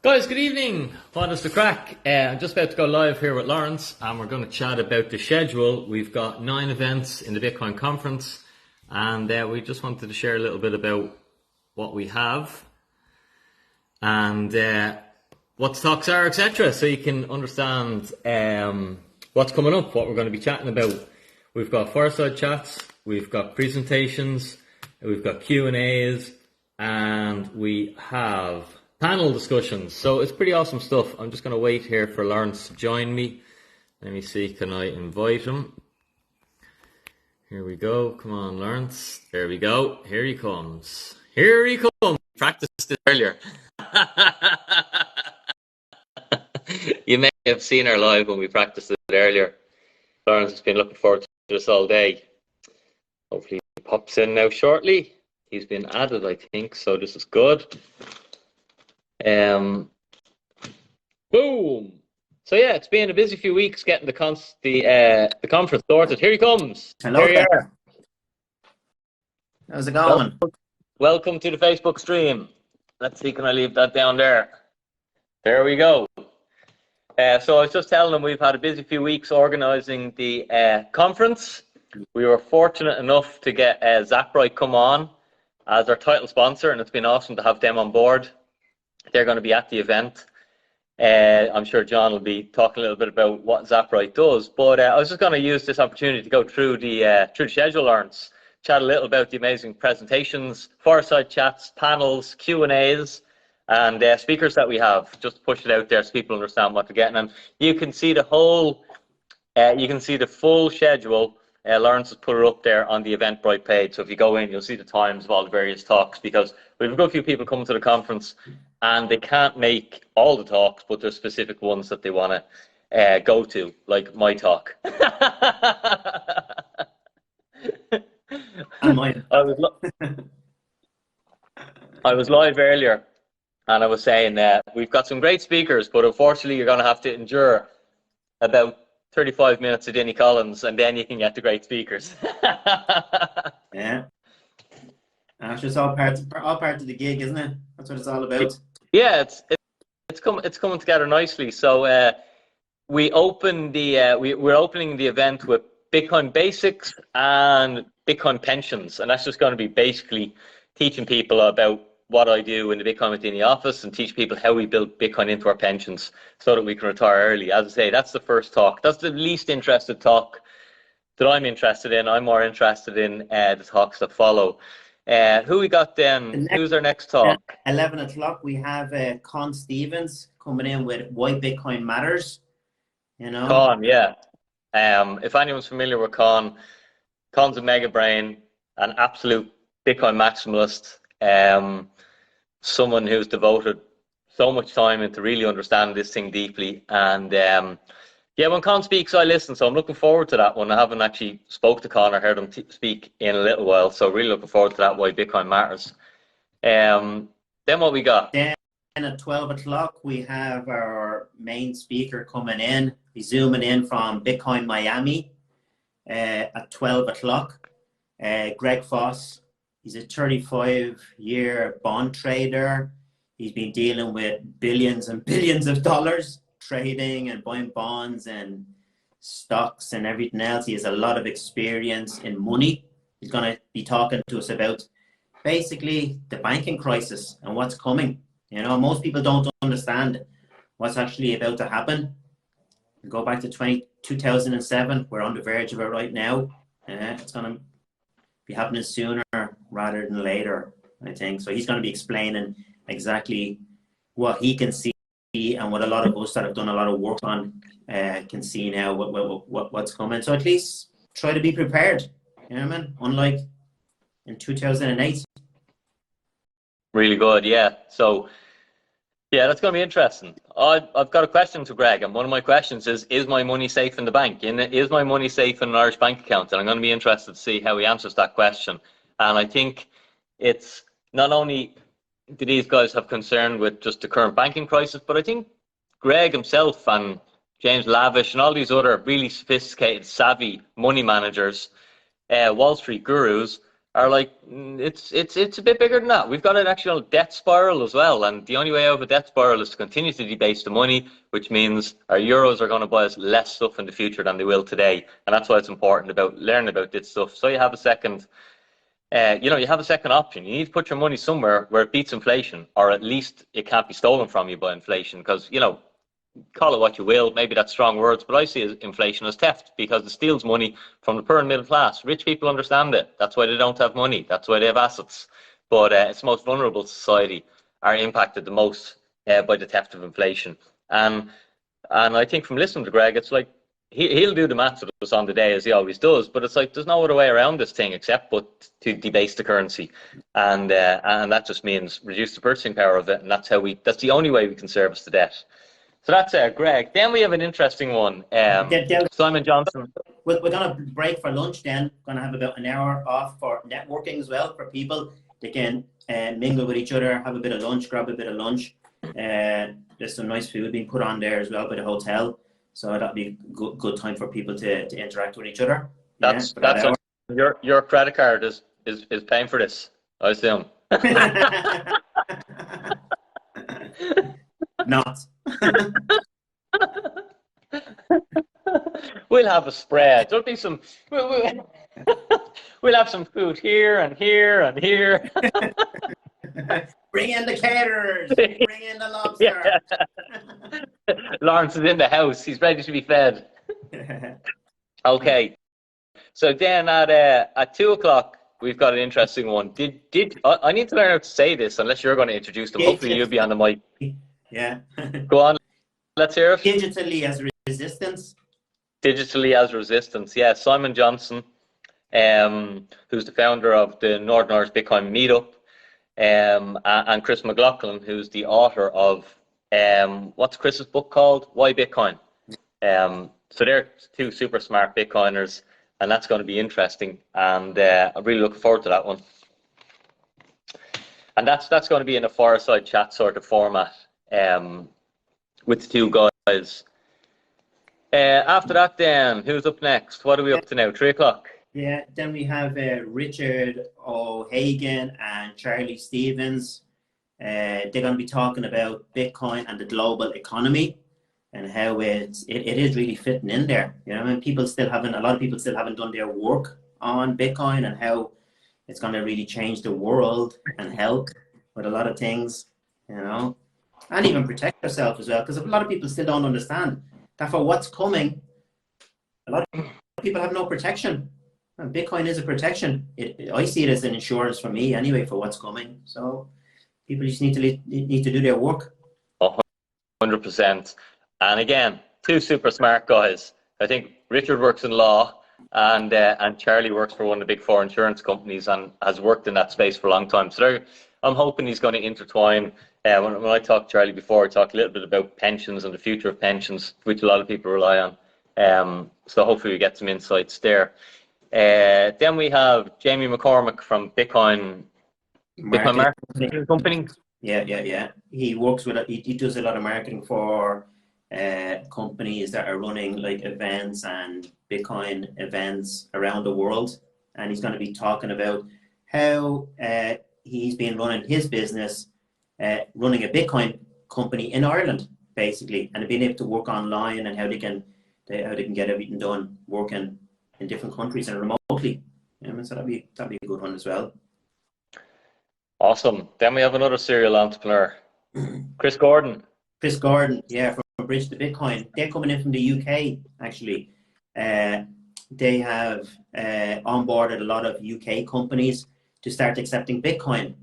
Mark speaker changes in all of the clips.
Speaker 1: Guys, good evening. What is the crack? I'm just about to go live here with Lawrence, and we're going to chat about the schedule. We've got 9 events in the Bitcoin conference, and we just wanted to share a little bit about what we have and what the talks are, etc., so you can understand what's coming up, what we're going to be chatting about. We've got fireside chats, we've got presentations, we've got Q&As, and we have panel discussions. So it's pretty awesome stuff. I'm just going to wait here for Lawrence to join me. Let me see, can I invite him? Here we go. Come on, Lawrence. There we go. Here he comes. Here he comes. Practiced it earlier. You may have seen our live when we practiced it earlier. Lawrence has been looking forward to this all day. Hopefully he pops in now shortly. He's been added, I think, so this is good. Boom. So yeah, it's been a busy few weeks getting the conference sorted. Here he comes.
Speaker 2: Hello there. How's it going?
Speaker 1: Welcome to the Facebook stream. Let's see, can I leave that down there? There we go. So I was just telling them we've had a busy few weeks organizing the conference. We were fortunate enough to get Zapbright come on as our title sponsor, and it's been awesome to have them on board. They're going to be at the event. I'm sure John will be talking a little bit about what Zapbright does. But I was just going to use this opportunity to go through the schedule, Lawrence, chat a little about the amazing presentations, fireside chats, panels, Q&As, and speakers that we have. Just push it out there so people understand what they're getting. And you can see the full schedule. Lawrence has put it up there on the Eventbrite page. So if you go in, you'll see the times of all the various talks, because we have a good few people coming to the conference and they can't make all the talks, but there's specific ones that they want to go to, like my talk. I was live earlier and I was saying we've got some great speakers, but unfortunately you're going to have to endure about 35 minutes of Denny Collins, and then you can get the great speakers.
Speaker 2: Yeah. It's just all part of the gig, isn't it? That's what it's all about.
Speaker 1: Yeah, it's coming together nicely. So we're opening the event with Bitcoin basics and Bitcoin pensions, and that's just going to be basically teaching people about what I do in the Bitcoin Martini office and teach people how we build Bitcoin into our pensions so that we can retire early. As I say, that's the first talk. That's the least interested talk that I'm interested in. I'm more interested in the talks that follow. Who we got then? Who's our next talk?
Speaker 2: 11 o'clock, we have Con Stevens coming in with Why Bitcoin Matters. You know?
Speaker 1: Con, yeah. If anyone's familiar with Con's a mega brain, an absolute Bitcoin maximalist. Someone who's devoted so much time into really understanding this thing deeply, and when Con speaks I listen, so I'm looking forward to that one. I haven't actually spoke to Con or heard him speak in a little while, so really looking forward to that, Why Bitcoin Matters. Then what we got?
Speaker 2: Then at 12 o'clock we have our main speaker coming in. He's zooming in from Bitcoin Miami at 12 o'clock. Greg Foss. He's a 35-year bond trader. He's been dealing with billions and billions of dollars, trading and buying bonds and stocks and everything else. He has a lot of experience in money. He's going to be talking to us about basically the banking crisis and what's coming. You know, most people don't understand what's actually about to happen. We go back to 2007. We're on the verge of it right now. It's going to be happening sooner rather than later, I think. So he's going to be explaining exactly what he can see and what a lot of us that have done a lot of work on can see now what's coming. So at least try to be prepared, you know what I mean? Unlike in 2008.
Speaker 1: Really good, yeah. So yeah, that's going to be interesting. I've got a question to Greg, and one of my questions is my money safe in the bank? Is my money safe in an Irish bank account? And I'm going to be interested to see how he answers that question. And I think it's not only do these guys have concern with just the current banking crisis, but I think Greg himself and James Lavish and all these other really sophisticated, savvy money managers, Wall Street gurus, are like, it's a bit bigger than that. We've got an actual debt spiral as well, and the only way out of a debt spiral is to continue to debase the money, which means our euros are going to buy us less stuff in the future than they will today, and that's why it's important about learning about this stuff. So you have a second, you have a second option. You need to put your money somewhere where it beats inflation, or at least it can't be stolen from you by inflation, because call it what you will, maybe that's strong words, but I see inflation as theft because it steals money from the poor and middle class. Rich people understand it. That's why they don't have money. That's why they have assets. But it's the most vulnerable society are impacted the most by the theft of inflation. And I think from listening to Greg, it's like he'll do the maths with us on the day as he always does, but it's like there's no other way around this thing except but to debase the currency. And that just means reduce the purchasing power of it. And that's the only way we can service the debt. So that's Greg. Then we have an interesting one. Simon Johnson.
Speaker 2: We're going to break for lunch then. Going to have about an hour off for networking as well for people. They can mingle with each other, have a bit of lunch, grab a bit of lunch. There's some nice food being put on there as well by the hotel. So that'll be good time for people to interact with each other.
Speaker 1: That's your credit card is paying for this, I assume.
Speaker 2: Not.
Speaker 1: We'll have a spread. There'll be some. We'll have some food here and here and here.
Speaker 2: Bring in the caterers. Bring in the lobster.
Speaker 1: Yeah. Lawrence is in the house. He's ready to be fed. Okay. So then at 2:00 we've got an interesting one. I need to learn how to say this unless you're going to introduce them. Hopefully you'll be on the mic.
Speaker 2: Yeah.
Speaker 1: Go on. Let's hear it.
Speaker 2: Digitally as resistance.
Speaker 1: Digitally as resistance. Yeah. Simon Johnson, who's the founder of the Northern Irish Bitcoin Meetup, and Chris McLaughlin, who's the author of what's Chris's book called? Why Bitcoin? So they're two super smart Bitcoiners, and that's going to be interesting. And I'm really looking forward to that one. And that's going to be in a fireside chat sort of format with the two guys. After that, then who's up next? What are we up to now? 3:00.
Speaker 2: Yeah. Then we have Richard O'Hagan and Charlie Stevens. They're going to be talking about Bitcoin and the global economy and how it is really fitting in there. A lot of people still haven't done their work on Bitcoin and how it's going to really change the world and help with a lot of things, and even protect yourself as well. Because a lot of people still don't understand that for what's coming, a lot of people have no protection. And Bitcoin is a protection. I see it as an insurance for me anyway for what's coming. So people just need to do their work.
Speaker 1: 100%. And again, two super smart guys. I think Richard works in law, and Charlie works for one of the big four insurance companies and has worked in that space for a long time. So I'm hoping he's going to intertwine. When I talked to Charlie before, I talked a little bit about pensions and the future of pensions, which a lot of people rely on. So hopefully we get some insights there. Then we have Jamie McCormick from Bitcoin Marketing Company.
Speaker 2: Yeah. He works with he does a lot of marketing for companies that are running like events and Bitcoin events around the world, and he's going to be talking about how he's been running his business, running a Bitcoin company in Ireland, basically, and being able to work online and how they can get everything done, working in different countries and remotely. So that'd be a good one as well.
Speaker 1: Awesome. Then we have another serial entrepreneur, Chris Gordon.
Speaker 2: Chris Gordon, yeah, from Bridge to Bitcoin. They're coming in from the UK, actually. They have onboarded a lot of UK companies to start accepting Bitcoin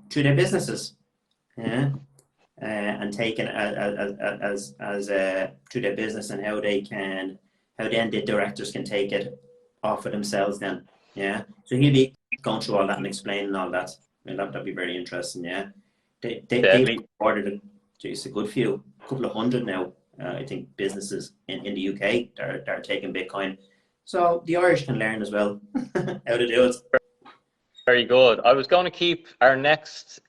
Speaker 2: through their businesses, and taking as through their business, and how then the directors can take it off of themselves then. Yeah. So he'll be going through all that and explaining all that. That'd be very interesting. Yeah. They ordered a good few, a couple of hundred now. I think businesses in the UK that are taking Bitcoin. So the Irish can learn as well how to do it.
Speaker 1: Very good. I was going to keep our next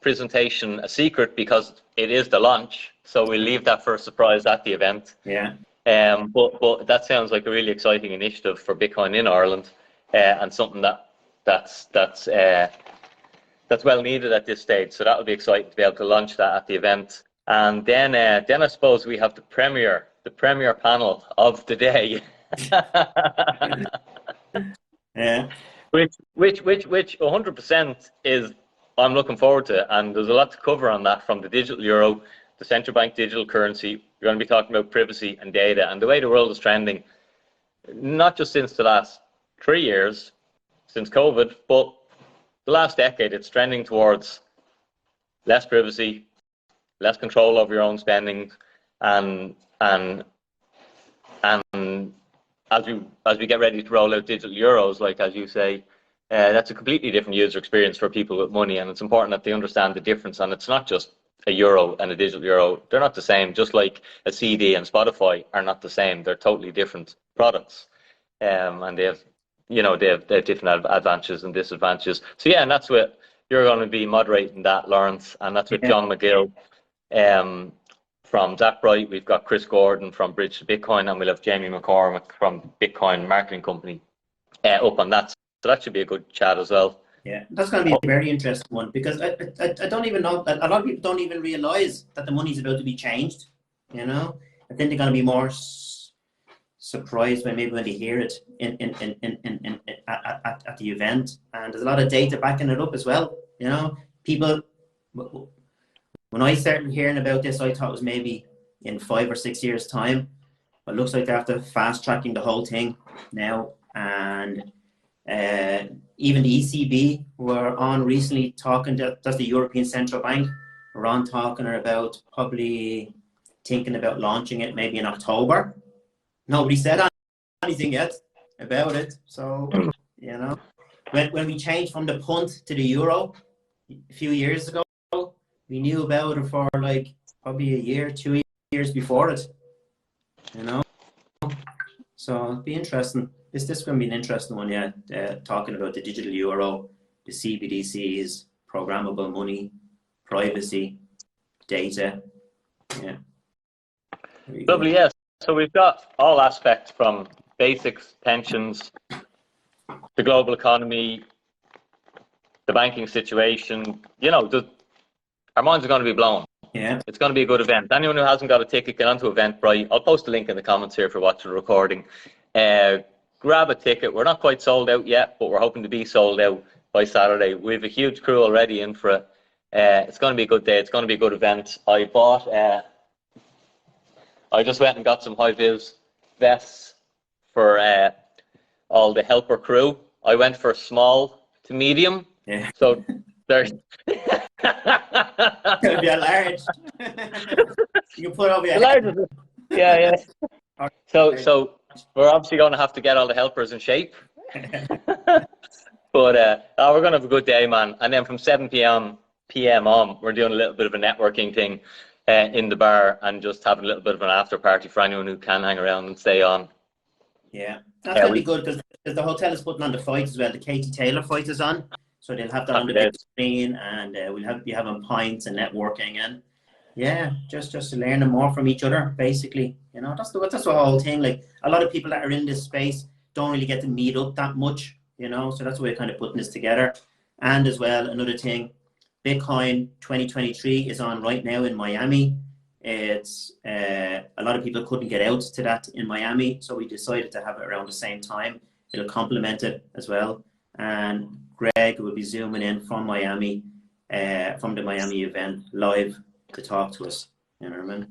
Speaker 1: presentation a secret because it is the launch. So we'll leave that for a surprise at the event.
Speaker 2: Yeah.
Speaker 1: But that sounds like a really exciting initiative for Bitcoin in Ireland. and something that's well needed at this stage. So that'll be exciting to be able to launch that at the event. And then I suppose we have the premier panel of the day.
Speaker 2: Yeah.
Speaker 1: Which 100% is I'm looking forward to, and there's a lot to cover on that, from the digital euro, the central bank digital currency. We're going to be talking about privacy and data and the way the world is trending, not just since the last 3 years, since COVID, but the last decade. It's trending towards less privacy, less control over your own spending, and as we get ready to roll out digital euros, like as you say, that's a completely different user experience for people with money, and it's important that they understand the difference. And it's not just a euro and a digital euro; they're not the same. Just like a CD and Spotify are not the same; they're totally different products, and they have different advantages and disadvantages. So yeah, and that's what you're going to be moderating that, Lawrence, and that's with John McGill. From Zach Bright, we've got Chris Gordon from Bridge to Bitcoin, and we'll have Jamie McCormick from Bitcoin Marketing Company up on that. So that should be a good chat as well.
Speaker 2: Yeah, that's going to be a very interesting one, because I don't even know that a lot of people don't even realize that the money's about to be changed. I think they're going to be more surprised when they hear it at the event. And there's a lot of data backing it up as well. People. When I started hearing about this, I thought it was maybe in 5 or 6 years' time. But it looks like they're after fast tracking the whole thing now. And even the ECB were on recently talking, that's the European Central Bank, were on talking about probably thinking about launching it maybe in October. Nobody said anything yet about it. So, when we changed from the punt to the euro a few years ago, we knew about it for like probably a year, 2 years before it, So it'll be interesting. This is going to be an interesting one, yeah. Talking about the digital euro, the CBDCs, programmable money, privacy, data. Yeah.
Speaker 1: Lovely, yes. So we've got all aspects, from basics, pensions, the global economy, the banking situation. Our minds are going to be blown.
Speaker 2: Yeah.
Speaker 1: It's going to be a good event. Anyone who hasn't got a ticket, get onto Eventbrite. I'll post a link in the comments here for watching the recording. Grab a ticket. We're not quite sold out yet, but we're hoping to be sold out by Saturday. We have a huge crew already in for it. It's going to be a good day. It's going to be a good event. I just went and got some high-vis vests for all the helper crew. I went for small to medium.
Speaker 2: Yeah.
Speaker 1: So there's...
Speaker 2: It'll be a large. You can put over your
Speaker 1: large. Yeah. So we're obviously going to have to get all the helpers in shape. But we're going to have a good day, man. And then from 7 p.m. on, we're doing a little bit of a networking thing in the bar, and just having a little bit of an after party for anyone who can hang around and stay on.
Speaker 2: Yeah, that's going to be good, because the hotel is putting on the fight as well. The Katie Taylor fight is on. So they'll have that on the big screen, and we'll be having pints and networking, and just to learn more from each other, basically. That's the whole thing. Like, a lot of people that are in this space don't really get to meet up that much, So that's why we're kind of putting this together. And as well, another thing, Bitcoin 2023 is on right now in Miami. It's a lot of people couldn't get out to that in Miami, so we decided to have it around the same time. It'll complement it as well. And Greg will be zooming in from Miami, from the Miami event, live to talk to us. You know what I mean?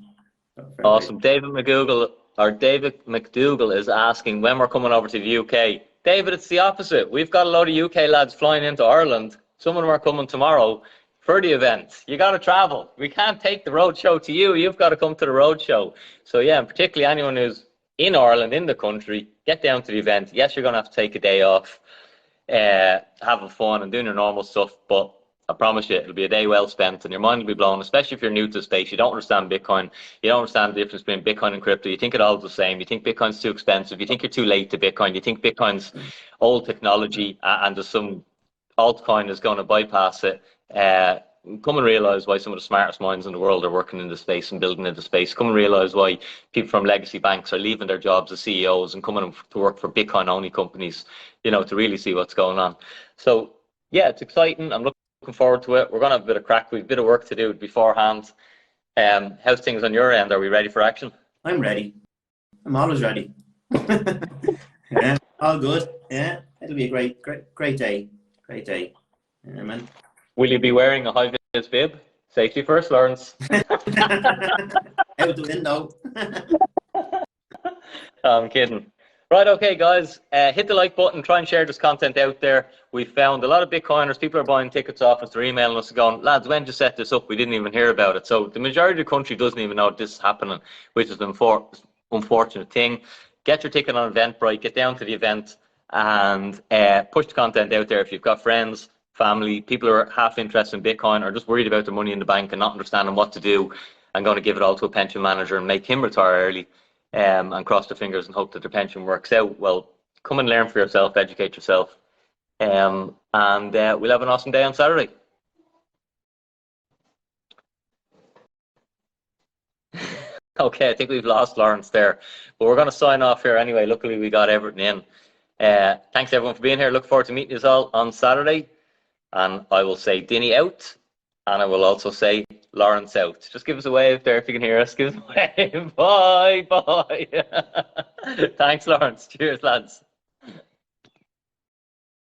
Speaker 1: Awesome. David McDougall is asking when we're coming over to the UK. David, it's the opposite. We've got a lot of UK lads flying into Ireland. Some of them are coming tomorrow for the event. You got to travel. We can't take the road show to you. You've got to come to the road show. So yeah, and particularly anyone who's in Ireland, in the country, get down to the event. Yes, you're going to have to take a day off. Having fun and doing your normal stuff, but I promise you it'll be a day well spent, and your mind will be blown, especially if you're new to the space. You don't understand Bitcoin, you don't understand the difference between Bitcoin and crypto. You think it all's the same. You think Bitcoin's too expensive, you think you're too late to Bitcoin, you think Bitcoin's old technology and there's some altcoin is going to bypass it. come and realise why some of the smartest minds in the world are working in the space and building in the space. Come and realise why people from legacy banks are leaving their jobs as CEOs and coming to work for Bitcoin-only companies, you know, to really see what's going on. So, yeah, it's exciting. I'm looking forward to it. We're going to have a bit of crack. We've a bit of work to do beforehand. How's things on your end? Are we ready for action?
Speaker 2: I'm ready. I'm always ready. Yeah, all good. Yeah, it'll be a great day. Great day. Yeah, man.
Speaker 1: Will you be wearing a high-vis bib? Safety first, Lawrence.
Speaker 2: Out the window.
Speaker 1: I'm kidding. Right, okay, guys. Hit the like button. Try and share this content out there. We found a lot of Bitcoiners. People are buying tickets off us. They're emailing us going, lads, when did you set this up? We didn't even hear about it. So the majority of the country doesn't even know this is happening, which is an unfortunate thing. Get your ticket on Eventbrite. Get down to the event and push the content out there. If you've got friends, family, people who are half interested in Bitcoin or just worried about their money in the bank and not understanding what to do, and going to give it all to a pension manager and make him retire early, and cross their fingers and hope that their pension works out. Well, come and learn for yourself, educate yourself, and we'll have an awesome day on Saturday. Okay, I think we've lost Lawrence there, but we're going to sign off here anyway. Luckily, we got everything in. Thanks everyone for being here. Look forward to meeting you all on Saturday. And I will say Dinny out, and I will also say Lawrence out. Just give us a wave there if you can hear us. Give us a wave. Bye, bye. Thanks, Lawrence. Cheers, lads.